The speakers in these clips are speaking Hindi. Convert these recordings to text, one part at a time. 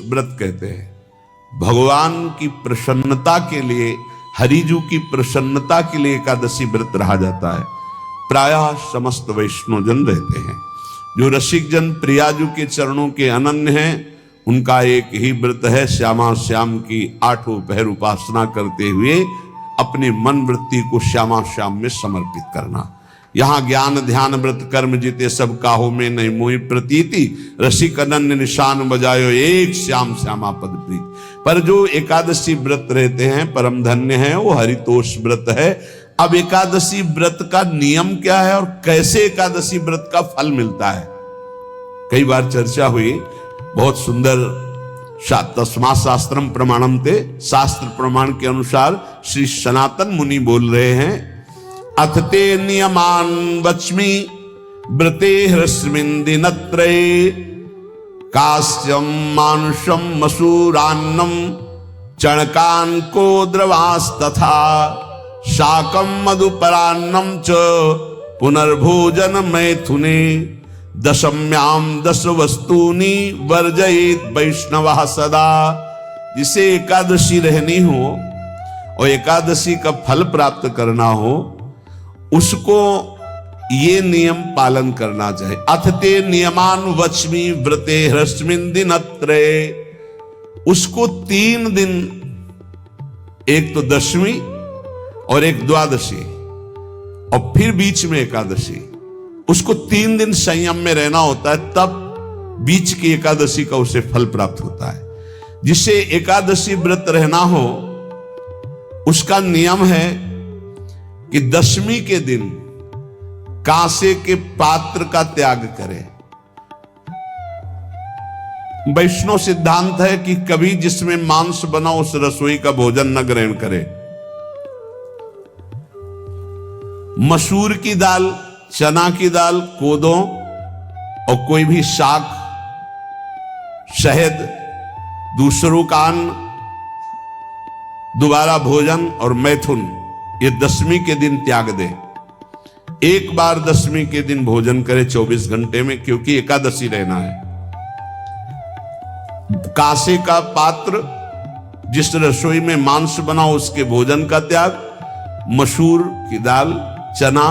व्रत कहते हैं। भगवान की प्रसन्नता के लिए, हरिजू की प्रसन्नता के लिए एकादशी व्रत रहा जाता है। प्रायः समस्त वैष्णव जन रहते हैं। जो रसिक जन प्रियाजू के चरणों के अनन्य हैं, उनका एक ही व्रत है, श्यामा श्याम की 8 पहर उपासना करते हुए अपने मन वृत्ति को श्यामा श्याम में समर्पित करना। यहाँ ज्ञान ध्यान व्रत कर्म जीते सब काहो में नहीं मोहि प्रतीति, रसिक अनन्य निशान बजायो एक श्याम श्यामा पद प्रीति। पर जो एकादशी व्रत रहते हैं परम धन्य है, वो हरितोष व्रत है। अब एकादशी व्रत का नियम क्या है और कैसे एकादशी व्रत का फल मिलता है, कई बार चर्चा हुई। बहुत सुंदर तस्मात् शास्त्रम प्रमाणम ते, शास्त्र प्रमाण के अनुसार श्री सनातन मुनि बोल रहे हैं, अथ ते नियमान वच्मि व्रते ह्रस्मिन् दिनत्रये, कास्यम मानुषम मसूरान्नम चणकान को द्रवास्तथा, शाकम मधुपरान्नम च पुनर्भोजन मैथुने, दशम्याम 10 वस्तूनि वर्जयेत वैष्णवः सदा। जिसे एकादशी रहनी हो और एकादशी का फल प्राप्त करना हो, उसको ये नियम पालन करना चाहिए। अथ ते नियमान वच्मि व्रते ह्रस्मिन् दिनत्रये, उसको 3 दिन, एक तो दशमी और एक द्वादशी और फिर बीच में एकादशी, उसको 3 दिन संयम में रहना होता है, तब बीच की एकादशी का उसे फल प्राप्त होता है। जिसे एकादशी व्रत रहना हो, उसका नियम है कि दशमी के दिन कांसे के पात्र का त्याग करे। वैष्णव सिद्धांत है कि कभी जिसमें मांस बना उस रसोई का भोजन न ग्रहण करे। मसूर की दाल, चना की दाल, कोदों और कोई भी शाक, शहद, दूसरों का अन्न, दोबारा भोजन और मैथुन, ये दशमी के दिन त्याग दे। एक बार दशमी के दिन भोजन करे 24 घंटे में, क्योंकि एकादशी रहना है। कांसे का पात्र, जिस रसोई में मांस बना उसके भोजन का त्याग, मसूर की दाल, चना,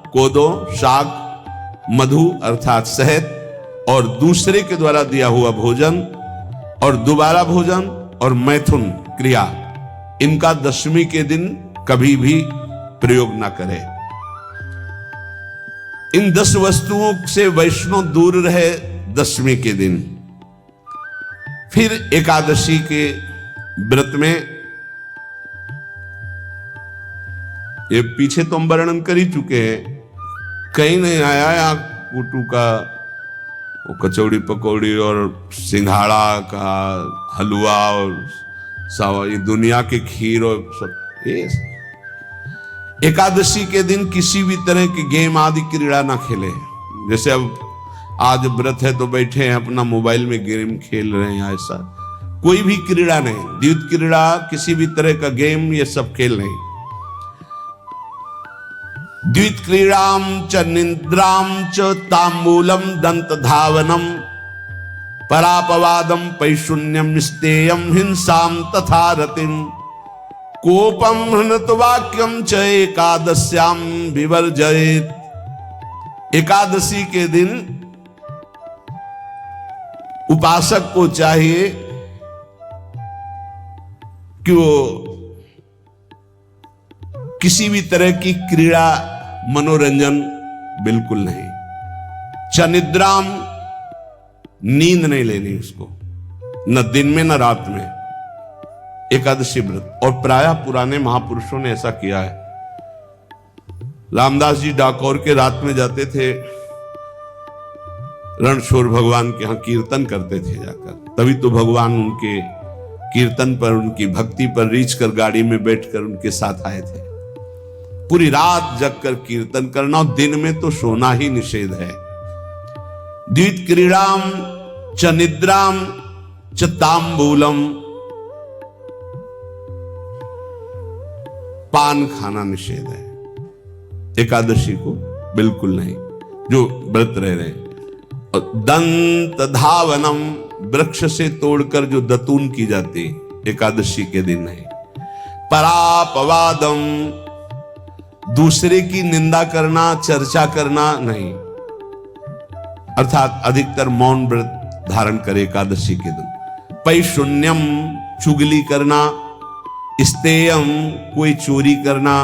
कोदो, शाक, मधु अर्थात शहद और दूसरे के द्वारा दिया हुआ भोजन और दोबारा भोजन और मैथुन क्रिया, इनका दशमी के दिन कभी भी प्रयोग ना करें। इन 10 वस्तुओं से वैष्णव दूर रहे दशमी के दिन। फिर एकादशी के व्रत में, ये पीछे तो हम वर्णन कर ही चुके हैं, कहीं नहीं आया या कुटू का वो कचौड़ी पकौड़ी और सिंघाड़ा का हलवा और सावा, ये दुनिया के खीर और सब। ये एकादशी के दिन किसी भी तरह की गेम आदि क्रीड़ा ना खेले। जैसे अब आज व्रत है तो बैठे हैं अपना मोबाइल में गेम खेल रहे हैं, ऐसा कोई भी क्रीड़ा नहीं। द्वित क्रीड़ा, किसी भी तरह का गेम, ये सब खेल नहीं। द्वित क्रीड़ाम च निद्राम च तांबूलम दंत धावनम, परापवादम पैशून्यम स्तेयम हिंसाम तथा रतिम, कोपम हृणत वाक्यम च एकादश्याम विवर्जयेत। एकादशी के दिन उपासक को चाहिए कि वो किसी भी तरह की क्रीड़ा, मनोरंजन बिल्कुल नहीं। चनिद्राम, नींद नहीं लेनी उसको, न दिन में न रात में, एकादशी व्रत। और प्रायः पुराने महापुरुषों ने ऐसा किया है। रामदास जी डाकोर के रात में जाते थे, रणछोड़ भगवान के यहां कीर्तन करते थे जाकर। तभी तो भगवान उनके कीर्तन पर, उनकी भक्ति पर रीझ कर गाड़ी में बैठकर उनके साथ आए थे। पूरी रात जगकर कीर्तन करना, और दिन में तो सोना ही निषेध है। द्वित क्रीड़ाम च निद्राम च तांबूलम, पान खाना निषेध है एकादशी को, बिल्कुल नहीं। जो व्रत रह रहे हैं दंत धावनम, वृक्ष से तोड़कर जो दतून की जाती एकादशी के दिन है। परापवादम, दूसरे की निंदा करना, चर्चा करना नहीं, अर्थात अधिकतर मौन व्रत धारण करे एकादशी के दिन। पैशून्यम, चुगली करना। स्तेयम, कोई चोरी करना।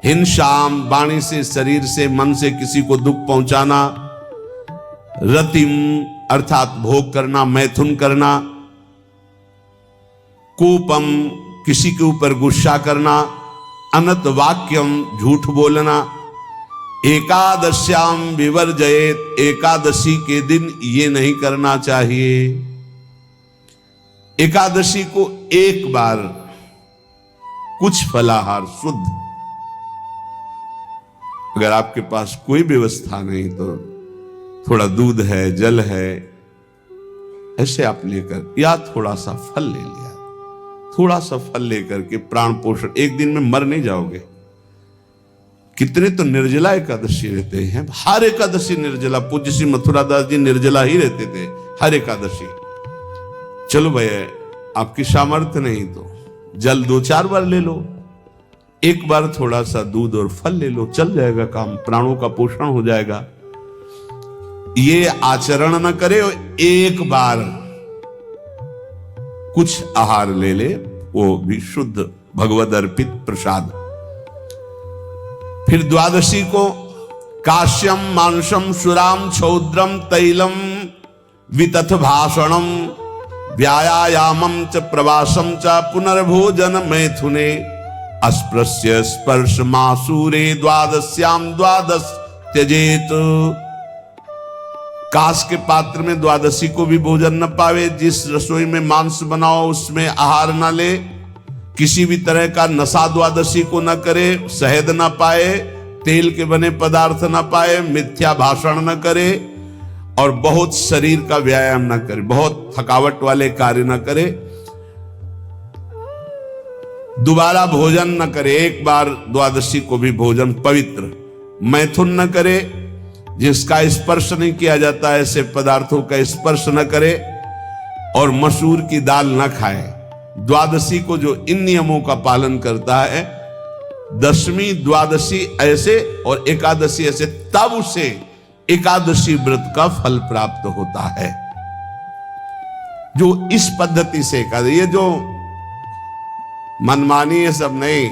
हिंसाम, वाणी से, शरीर से, मन से किसी को दुख पहुंचाना। रतिम, अर्थात भोग करना, मैथुन करना। कोपम, किसी के ऊपर गुस्सा करना। अनत वाक्यम, झूठ बोलना। एकादश्याम विवर्जयेत, एकादशी के दिन ये नहीं करना चाहिए। एकादशी को एक बार कुछ फलाहार शुद्ध, अगर आपके पास कोई व्यवस्था नहीं तो थोड़ा दूध है, जल है, ऐसे आप लेकर, या थोड़ा सा फल ले लिया, थोड़ा सा फल लेकर के प्राण पोषण, एक दिन में मर नहीं जाओगे। कितने तो निर्जला एकादशी रहते हैं, हर एकादशी निर्जला। पूज्य श्री मथुरादास जी निर्जला ही रहते थे हर एकादशी। चलो भैया, आपकी सामर्थ्य नहीं तो जल 2-4 बार ले लो, एक बार थोड़ा सा दूध और फल ले लो, चल जाएगा काम, प्राणों का पोषण हो जाएगा। ये आचरण न करे, एक बार कुछ आहार ले ले, वो भी शुद्ध भगवद अर्पित प्रसाद। फिर द्वादशी को काश्यम, मांसम, सुराम, छौद्रम, तैलम, वितथ भाषणम, व्यायामम च प्रवासम च पुनर्भोजन मैथुने, अस्पृश्य स्पर्श मासूरे, द्वादश्याम द्वादश त्यजेत। कांस के पात्र में द्वादशी को भी भोजन न पावे। जिस रसोई में मांस बनाओ उसमें आहार न ले। किसी भी तरह का नशा द्वादशी को न करे। शहद न पाए, तेल के बने पदार्थ न पाए, मिथ्या भाषण न करे और बहुत शरीर का व्यायाम न करे, बहुत थकावट वाले कार्य न करे। दोबारा भोजन न करे, एक बार द्वादशी को भी भोजन पवित्र। मैथुन न करे, जिसका स्पर्श नहीं किया जाता ऐसे पदार्थों का स्पर्श न करे, और मसूर की दाल न खाए। द्वादशी को जो इन नियमों का पालन करता है, दशमी द्वादशी ऐसे और एकादशी ऐसे, तब उसे एकादशी व्रत का फल प्राप्त होता है। जो इस पद्धति से एकादशी, ये जो मनमानी है सब नहीं,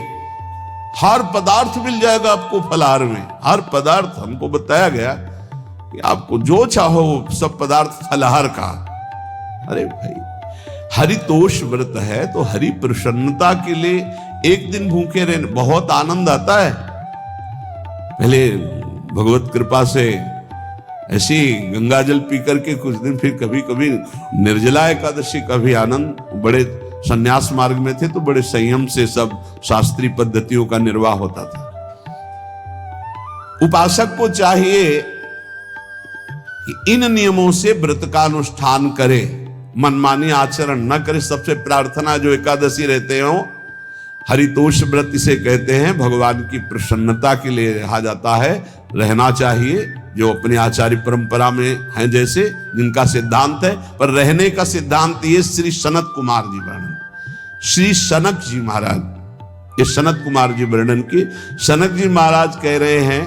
हर पदार्थ मिल जाएगा आपको फलाहार में। हर पदार्थ हमको बताया गया कि आपको जो चाहो सब पदार्थ फलाहार का। अरे भाई, हरितोष व्रत है तो हरि प्रसन्नता के लिए एक दिन भूखे रहने बहुत आनंद आता है। पहले भगवत कृपा से ऐसी गंगा जल पी करके कुछ दिन, फिर कभी कभी निर्जला एकादशी का भी आनंद। बड़े संन्यास मार्ग में थे तो बड़े संयम से सब शास्त्रीय पद्धतियों का निर्वाह होता था। उपासक को चाहिए कि इन नियमों से व्रत का अनुष्ठान करे, मनमानी आचरण न करे। सबसे प्रार्थना जो एकादशी रहते हो, हरितोष व्रत इसे कहते हैं, भगवान की प्रसन्नता के लिए रहा जाता है, रहना चाहिए। जो अपने आचार्य परंपरा में हैं जैसे, जिनका सिद्धांत है, पर रहने का सिद्धांत ये श्री सनत कुमार जी वर्णन, श्री सनक जी महाराज, ये सनत कुमार जी वर्णन की। सनक जी महाराज कह रहे हैं,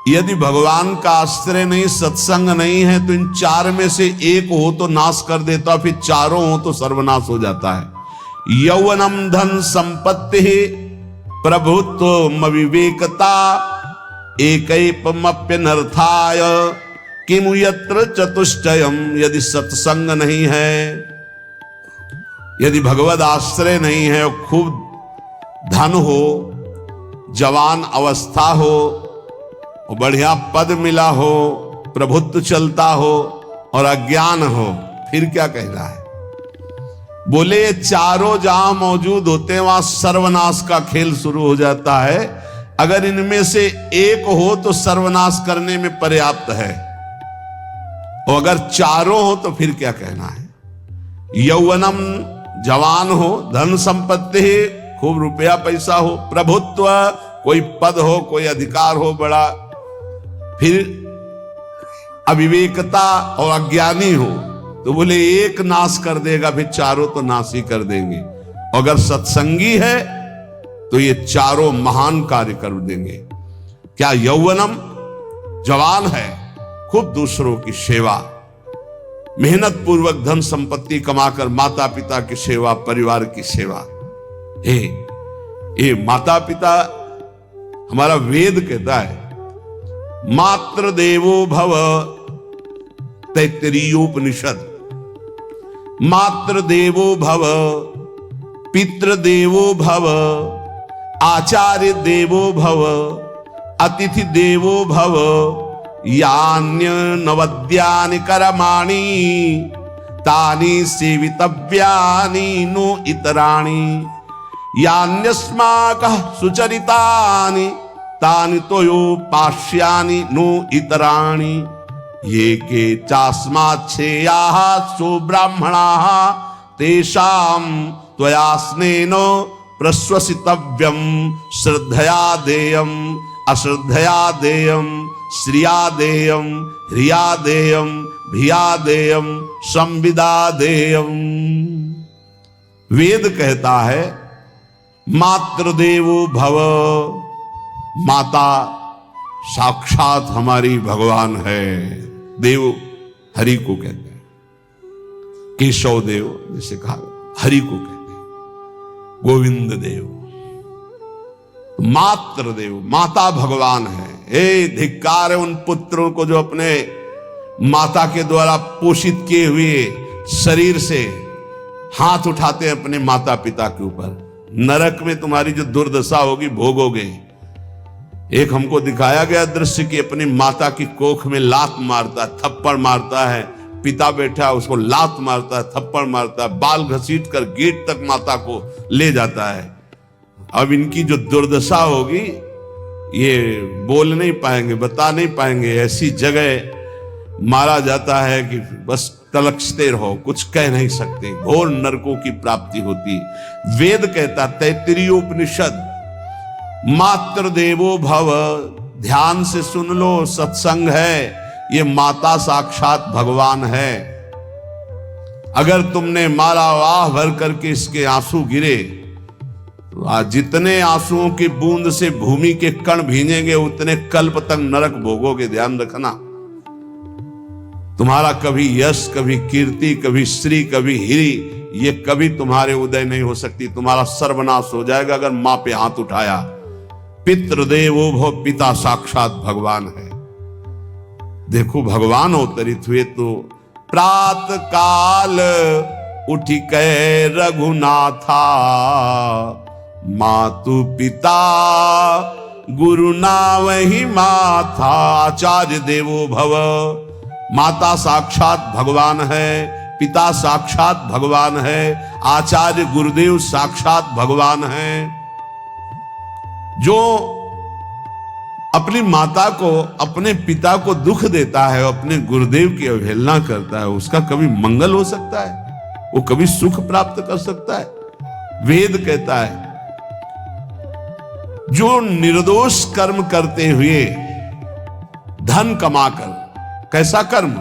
यदि भगवान का आश्रय नहीं, सत्संग नहीं है, तो इन 4 में से एक हो तो नाश कर देता, फिर चारों हो तो सर्वनाश हो जाता है। यौवनम धन संपत्ति, प्रभुत्व विवेकता, एकैपमप्यनर्थाय किमु यत्र चतुष्टयम। यदि सत्संग नहीं है, यदि भगवद आश्रय नहीं है, खूब धन हो, जवान अवस्था हो, बढ़िया पद मिला हो, प्रभुत्व चलता हो और अज्ञान हो, फिर क्या कहना है? बोले ये चारों जहां मौजूद होते हैं वहां सर्वनाश का खेल शुरू हो जाता है। अगर इनमें से एक हो तो सर्वनाश करने में पर्याप्त है, और अगर चारों हो तो फिर क्या कहना है? यौवनम, जवान हो, धन संपत्ति, खूब रुपया पैसा हो, प्रभुत्व, कोई पद हो, कोई अधिकार हो बड़ा, फिर अविवेकता और अज्ञानी हो तो बोले एक नाश कर देगा, फिर चारों तो नाश ही कर देंगे। अगर सत्संगी है तो ये चारों महान कार्य कर देंगे। क्या यौवनम, जवान है, खूब दूसरों की सेवा, मेहनत पूर्वक धन संपत्ति कमाकर माता पिता की सेवा, परिवार की सेवा। ये माता पिता, हमारा वेद कहता है मातृ देवो भव, तैत्तिरीयोपनिषद, मातृ देवो भव, पितृ देवो भव, आचार्य देवो भव, अतिथि देवो भव, यान्य नवद्यानि कर्माणि तानि सेवितव्यानि नो इतराणि, यान्यस्माकः सुचरितानि तानि तोयोपास्यानि नो इतराणि, ये के चास्माच्छेयाः सो ब्राह्मणाः तेषां त्वया स्नेन प्रश्वसितव्यं, श्रद्धया देयं अश्रद्धया देयं, श्रिया देयं ह्रिया देयं भिया देयं संविदा देयं। वेद कहता है मातृदेवो भव, माता साक्षात हमारी भगवान है। देव हरि को कहते हैं, केशव देव जिसे कहा हरि को कहते हैं, गोविंद देव, मातृ देव, माता भगवान है। धिक्कार है उन पुत्रों को जो अपने माता के द्वारा पोषित किए हुए शरीर से हाथ उठाते हैं अपने माता पिता के ऊपर। नरक में तुम्हारी जो दुर्दशा होगी भोगोगे। एक हमको दिखाया गया दृश्य कि अपनी माता की कोख में लात मारता है, थप्पड़ मारता है, पिता बैठा है उसको लात मारता है, थप्पड़ मारता है, बाल घसीट कर गेट तक माता को ले जाता है। अब इनकी जो दुर्दशा होगी ये बोल नहीं पाएंगे, बता नहीं पाएंगे। ऐसी जगह मारा जाता है कि बस तलकते रहो, कुछ कह नहीं सकते, घोर नरकों की प्राप्ति होती। वेद कहता, तैत्तिरीयोपनिषद, मातृ देवो भव, ध्यान से सुन लो, सत्संग है, ये माता साक्षात भगवान है। अगर तुमने मारा वाह भर करके इसके आंसू गिरे, जितने आंसुओं की बूंद से भूमि के कण भींजेंगे उतने कल्प तक नरक भोगोगे। ध्यान रखना, तुम्हारा कभी यश, कभी कीर्ति, कभी श्री, कभी हिरी, ये कभी तुम्हारे उदय नहीं हो सकती। तुम्हारा सर्वनाश हो जाएगा अगर मां पे हाथ उठाया। पितृदेवो भव, पिता साक्षात भगवान है। देखो भगवान अवतरित हुए तो प्रात काल उठी कै रघुनाथा, मातु पिता गुरु नावहि माथा। आचार्य देवो भव, माता साक्षात भगवान है, पिता साक्षात भगवान है, आचार्य गुरुदेव साक्षात भगवान है। जो अपनी माता को, अपने पिता को दुख देता है, अपने गुरुदेव की अवहेलना करता है, उसका कभी मंगल हो सकता है? वो कभी सुख प्राप्त कर सकता है? वेद कहता है जो निर्दोष कर्म करते हुए धन कमाकर, कैसा कर्म?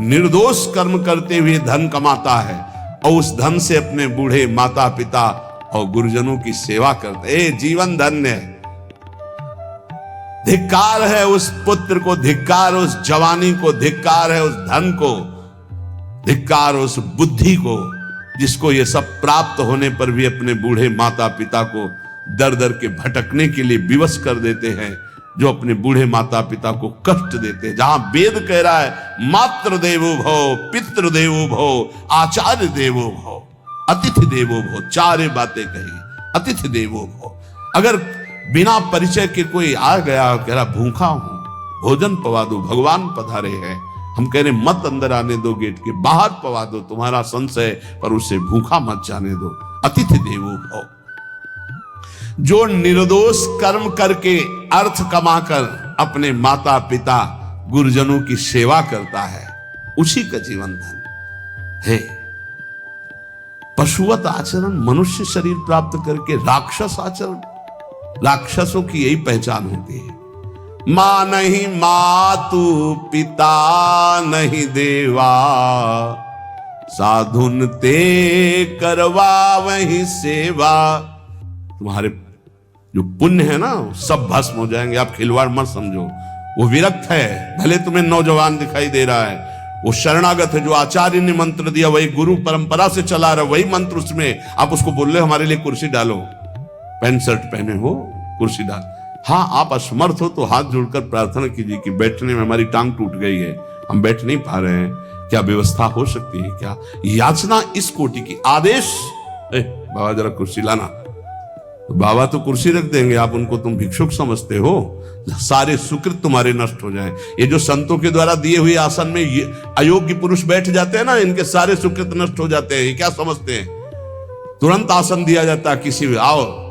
निर्दोष कर्म करते हुए धन कमाता है और उस धन से अपने बूढ़े माता पिता और गुरुजनों की सेवा करते, जीवन धन्य है। धिक्कार है उस पुत्र को, धिक्कार उस जवानी को, धिक्कार है उस धन को, धिक्कार उस बुद्धि को जिसको ये सब प्राप्त होने पर भी अपने बूढ़े माता पिता को दर दर के भटकने के लिए विवश कर देते हैं, जो अपने बूढ़े माता पिता को कष्ट देते हैं। जहां वेद कह रहा है मातृ देवो भव, पितृ देवो भव, आचार्य देवो भव, अतिथि देवो भव, चारे बातें कही। अतिथि देवो भव, अगर बिना परिचय के कोई आ गया, कह रहा भूखा हूं, भोजन पवा दो, भगवान पधारे हैं, हम कह रहे मत अंदर आने दो, गेट के बाहर पवा दो, तुम्हारा संशय, पर उसे भूखा मत जाने दो। अतिथि देवो भव, जो निर्दोष कर्म करके अर्थ कमाकर अपने माता पिता गुरुजनों की सेवा करता है, उसी का जीवन धन है। पशुवत आचरण, मनुष्य शरीर प्राप्त करके राक्षस आचरण, राक्षसों की यही पहचान होती है। मां नहीं मातु पिता नहीं देवा, साधुन ते करवा वही सेवा। तुम्हारे जो पुण्य है ना सब भस्म हो जाएंगे, आप खिलवाड़ मत समझो। वो विरक्त है, भले तुम्हें नौजवान दिखाई दे रहा है, वो शरणागत है। जो आचार्य ने मंत्र दिया वही गुरु परंपरा से चला रहा, वही मंत्र उसमें। आप उसको बोल रहे हो हमारे लिए कुर्सी डालो, पैंट शर्ट पहने हो कुर्सी डाल। हाँ, आप असमर्थ हो तो हाथ जोड़कर प्रार्थना कीजिए कि बैठने में हमारी टांग टूट गई है, हम बैठ नहीं पा रहे हैं, क्या व्यवस्था हो सकती है क्या? याचना इस कोटि की। आदेश, बाबा जरा कुर्सी लाना, तो बाबा तो कुर्सी रख देंगे, आप उनको तुम भिक्षुक समझते हो, सारे सुकृत तुम्हारे नष्ट हो जाएं। ये जो संतों के द्वारा दिए हुए आसन में ये अयोग्य पुरुष बैठ जाते हैं ना, इनके सारे सुकृत नष्ट हो जाते हैं। ये क्या समझते हैं? तुरंत आसन दिया जाता है किसी भी, आओ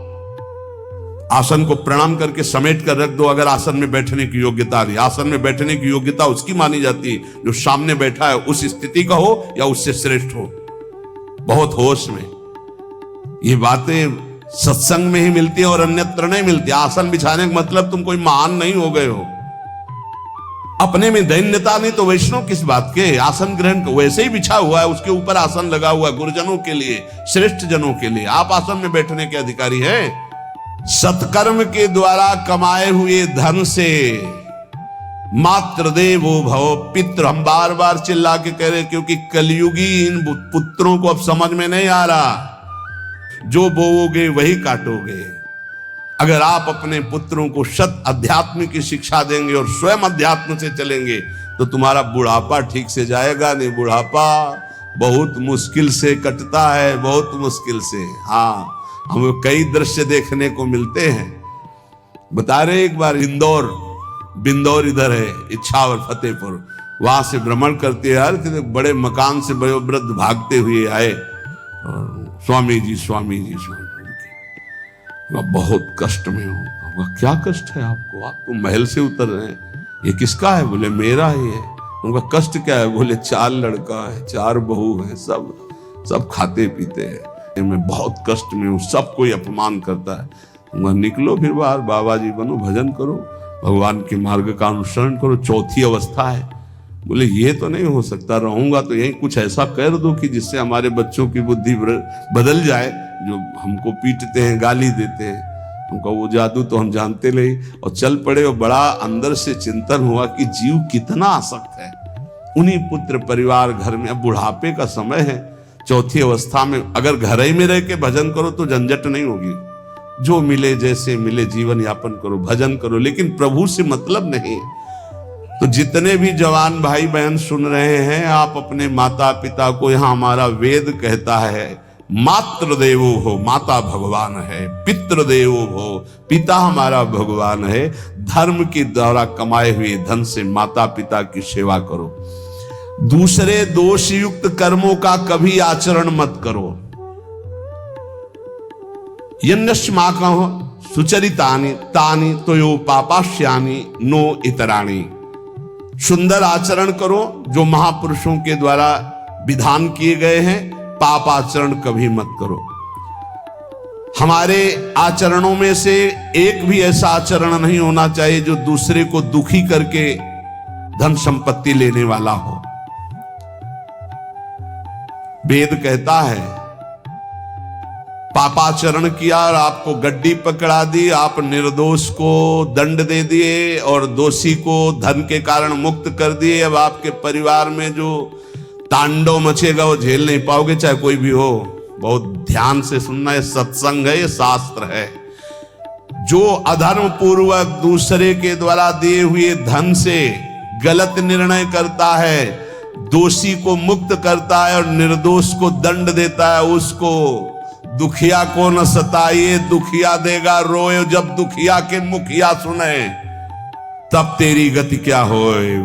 आसन को प्रणाम करके समेट कर रख दो अगर आसन में बैठने की योग्यता आ रही। आसन में बैठने की योग्यता उसकी मानी जाती है जो सामने बैठा है, उस स्थिति का हो या उससे श्रेष्ठ हो। बहुत होश में ये बातें सत्संग में ही मिलती है और अन्यत्र नहीं मिलती। आसन बिछाने का मतलब तुम कोई महान नहीं हो गए हो, अपने में दैन्यता नहीं तो वैष्णव किस बात के? आसन ग्रहण वैसे ही बिछा हुआ है, उसके ऊपर आसन लगा हुआ है गुरुजनों के लिए, श्रेष्ठ जनों के लिए। आप आसन में बैठने के अधिकारी हैं। सत्कर्म के द्वारा कमाए हुए धन से मात्र देवो भव पितृ, हम बार बार चिल्ला के कह रहे क्योंकि कलयुगी इन पुत्रों को अब समझ में नहीं आ रहा। जो बोओगे वही काटोगे। अगर आप अपने पुत्रों को सत अध्यात्म की शिक्षा देंगे और स्वयं अध्यात्म से चलेंगे तो तुम्हारा बुढ़ापा ठीक से जाएगा नहीं। बुढ़ापा बहुत मुश्किल से कटता है, बहुत मुश्किल से। हाँ, हमें कई दृश्य देखने को मिलते हैं। बता रहे एक बार इंदौर, बिंदौर इधर है, इच्छावर फतेहपुर, वहां से भ्रमण करते यार, बड़े मकान से बड़े वृद्ध भागते हुए आए, स्वामी जी स्वामी जी स्वामी जी। बहुत कष्ट में हूँ। क्या कष्ट है आपको? आप तो महल से उतर रहे हैं, ये किसका है? बोले मेरा ही है। उनका कष्ट क्या है? बोले 4 लड़का है, 4 बहू है, सब खाते पीते हैं, मैं बहुत कष्ट में हूँ, सब कोई अपमान करता है। निकलो फिर बाहर, बाबा जी बनो, भजन करो, भगवान के मार्ग का अनुसरण करो। चौथी अवस्था है। बोले ये तो नहीं हो सकता, रहूंगा तो यही कुछ ऐसा कर दो कि जिससे हमारे बच्चों की बुद्धि बदल जाए, जो हमको पीटते हैं, गाली देते हैं। उनका वो जादू तो हम जानते नहीं, और चल पड़े। और बड़ा अंदर से चिंतन हुआ कि जीव कितना आसक्त है उन्हीं पुत्र परिवार घर में। अब बुढ़ापे का समय है, चौथी अवस्था में अगर घर ही में रह के भजन करो तो झंझट नहीं होगी। जो मिले जैसे मिले जीवन यापन करो, भजन करो, लेकिन प्रभु से मतलब नहीं। तो जितने भी जवान भाई बहन सुन रहे हैं, आप अपने माता पिता को, यहां हमारा वेद कहता है मातृ देवो हो, माता भगवान है, पितृ देवो हो, पिता हमारा भगवान है। धर्म के द्वारा कमाए हुए धन से माता पिता की सेवा करो। दूसरे दोषयुक्त कर्मों का कभी आचरण मत करो। यन्नस्माकं सुचरितानि तानि तयो पापाश्यानि नो इतराणि। सुंदर आचरण करो जो महापुरुषों के द्वारा विधान किए गए हैं, पाप आचरण कभी मत करो। हमारे आचरणों में से एक भी ऐसा आचरण नहीं होना चाहिए जो दूसरे को दुखी करके धन संपत्ति लेने वाला हो। वेद कहता है पापाचरण किया और आपको गड्डी पकड़ा दी, आप निर्दोष को दंड दे दिए और दोषी को धन के कारण मुक्त कर दिए। अब आपके परिवार में जो तांडव मचेगा वो झेल नहीं पाओगे, चाहे कोई भी हो। बहुत ध्यान से सुनना है, सत्संग है, ये शास्त्र है। जो अधर्म पूर्वक दूसरे के द्वारा दिए हुए धन से गलत निर्णय करता है, दोषी को मुक्त करता है और निर्दोष को दंड देता है, उसको दुखिया को न सताइए, दुखिया देगा रोए। जब दुखिया के मुखिया सुने तब तेरी गति क्या होए।